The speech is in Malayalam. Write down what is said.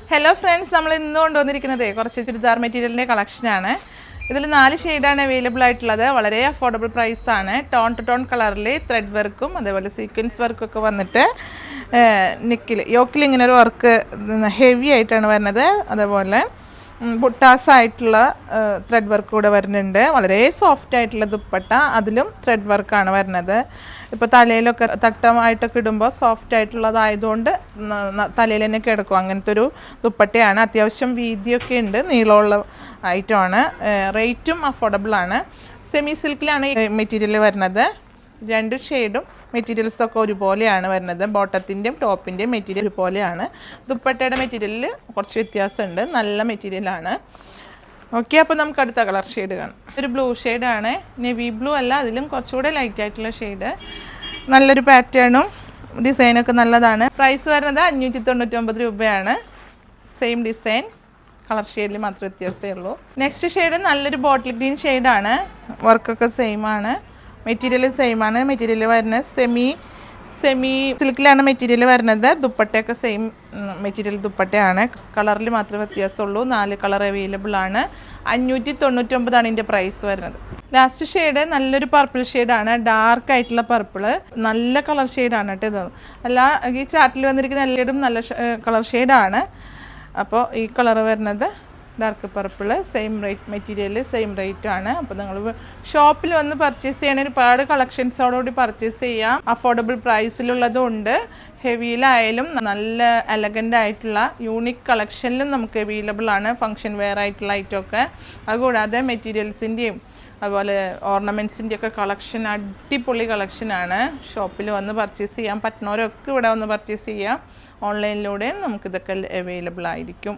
ഹലോ ഫ്രണ്ട്സ്, നമ്മൾ ഇന്ന് കൊണ്ടുവന്നിരിക്കുന്നത് കുറച്ച് ചുരിദാർ മെറ്റീരിയലിൻ്റെ കളക്ഷനാണ്. ഇതിൽ 4 ഷെയ്ഡാണ് അവൈലബിൾ ആയിട്ടുള്ളത്. വളരെ അഫോർഡബിൾ പ്രൈസാണ്. ടോൺ ടു ടോൺ കളറിൽ ത്രെഡ് വർക്കും അതേപോലെ സീക്വൻസ് വർക്കൊക്കെ വന്നിട്ട് നെക്കിൽ യോക്കിൽ ഇങ്ങനെ ഒരു വർക്ക് ഹെവി ആയിട്ടാണ് വരുന്നത്. അതേപോലെ ബുട്ടാസ് ആയിട്ടുള്ള ത്രെഡ് വർക്ക് കൂടെ വരുന്നുണ്ട്. വളരെ സോഫ്റ്റ് ആയിട്ടുള്ള ദുപ്പട്ട, അതിലും ത്രെഡ് വർക്കാണ് വരുന്നത്. ഇപ്പോൾ തലയിലൊക്കെ തട്ടമായിട്ടൊക്കെ ഇടുമ്പോൾ സോഫ്റ്റ് ആയിട്ടുള്ളതായതുകൊണ്ട് തലയിൽ തന്നെ കിടക്കും. അങ്ങനത്തെ ഒരു ദുപ്പട്ടയാണ്. അത്യാവശ്യം വീതിയൊക്കെ ഉണ്ട്, നീളമുള്ള ഐറ്റമാണ്. റേറ്റും അഫോർഡബിളാണ്. സെമി സിൽക്കിലാണ് ഈ മെറ്റീരിയൽ വരുന്നത്. 2 ഷെയ്ഡും മെറ്റീരിയൽസൊക്കെ ഒരുപോലെയാണ് വരുന്നത്. ബോട്ടത്തിൻ്റെയും ടോപ്പിൻ്റെയും മെറ്റീരിയൽ ഒരുപോലെയാണ്. ദുപ്പട്ടയുടെ മെറ്റീരിയലിൽ കുറച്ച് വ്യത്യാസമുണ്ട്. നല്ല മെറ്റീരിയലാണ്. ഓക്കെ, അപ്പോൾ നമുക്ക് അടുത്ത കളർ ഷെയ്ഡ് കാണാം. ഒരു ബ്ലൂ ഷെയ്ഡാണ്. നെവി ബ്ലൂ അല്ല, അതിലും കുറച്ചുകൂടെ ലൈറ്റ് ആയിട്ടുള്ള ഷെയ്ഡ്. നല്ലൊരു പാറ്റേണും ഡിസൈനൊക്കെ നല്ലതാണ്. പ്രൈസ് വരുന്നത് 599 രൂപയാണ്. സെയിം ഡിസൈൻ, കളർ ഷെയ്ഡിൽ മാത്രമേ വ്യത്യാസമേ ഉള്ളൂ. നെക്സ്റ്റ് ഷെയ്ഡ് നല്ലൊരു ബോട്ടിൽ ഗ്രീൻ ഷെയ്ഡാണ്. വർക്കൊക്കെ സെയിം ആണ്, മെറ്റീരിയൽ സെയിം ആണ്. മെറ്റീരിയൽ വരുന്നത് സെമി സിൽക്കിലാണ് മെറ്റീരിയൽ വരുന്നത്. ദുപ്പട്ടയൊക്കെ സെയിം മെറ്റീരിയൽ ദുപ്പട്ടയാണ്. കളറിൽ മാത്രമേ വ്യത്യാസമുള്ളൂ. 4 കളർ അവൈലബിൾ ആണ്. 599 ഇതിൻ്റെ പ്രൈസ് വരുന്നത്. ലാസ്റ്റ് ഷെയ്ഡ് നല്ലൊരു പർപ്പിൾ ഷെയ്ഡാണ്. ഡാർക്ക് ആയിട്ടുള്ള പർപ്പിള്, നല്ല കളർ ഷെയ്ഡാണ് കേട്ടോ. ഇത് അല്ല, ഈ ചാർട്ടിൽ വന്നിരിക്കുന്ന എല്ലാവരും നല്ല കളർ ഷെയ്ഡാണ്. അപ്പോൾ ഈ കളർ വരുന്നത് dark purple, same rate, material same rate ആണ്. അപ്പോൾ നിങ്ങൾ ഷോപ്പിൽ വന്ന് പർച്ചേസ് ചെയ്യണ ഒരുപാട് കളക്ഷൻസോടുകൂടി പർച്ചേസ് ചെയ്യാം. അഫോർഡബിൾ പ്രൈസിലുള്ളതും ഉണ്ട്. ഹെവിയിലായാലും നല്ല എലഗൻ്റ് ആയിട്ടുള്ള യൂണിക് കളക്ഷനിലും നമുക്ക് അവൈലബിൾ ആണ്. ഫങ്ഷൻ വെയർ ആയിട്ടുള്ള ഐറ്റമൊക്കെ. അതുകൂടാതെ മെറ്റീരിയൽസിൻ്റെയും അതുപോലെ ഓർണമെൻറ്റ്സിൻ്റെയൊക്കെ കളക്ഷൻ അടിപൊളി കളക്ഷനാണ്. ഷോപ്പിൽ വന്ന് പർച്ചേസ് ചെയ്യാൻ പറ്റുന്നവരൊക്കെ ഇവിടെ വന്ന് പർച്ചേസ് ചെയ്യാം. ഓൺലൈനിലൂടെ നമുക്കിതൊക്കെ അവൈലബിൾ ആയിരിക്കും.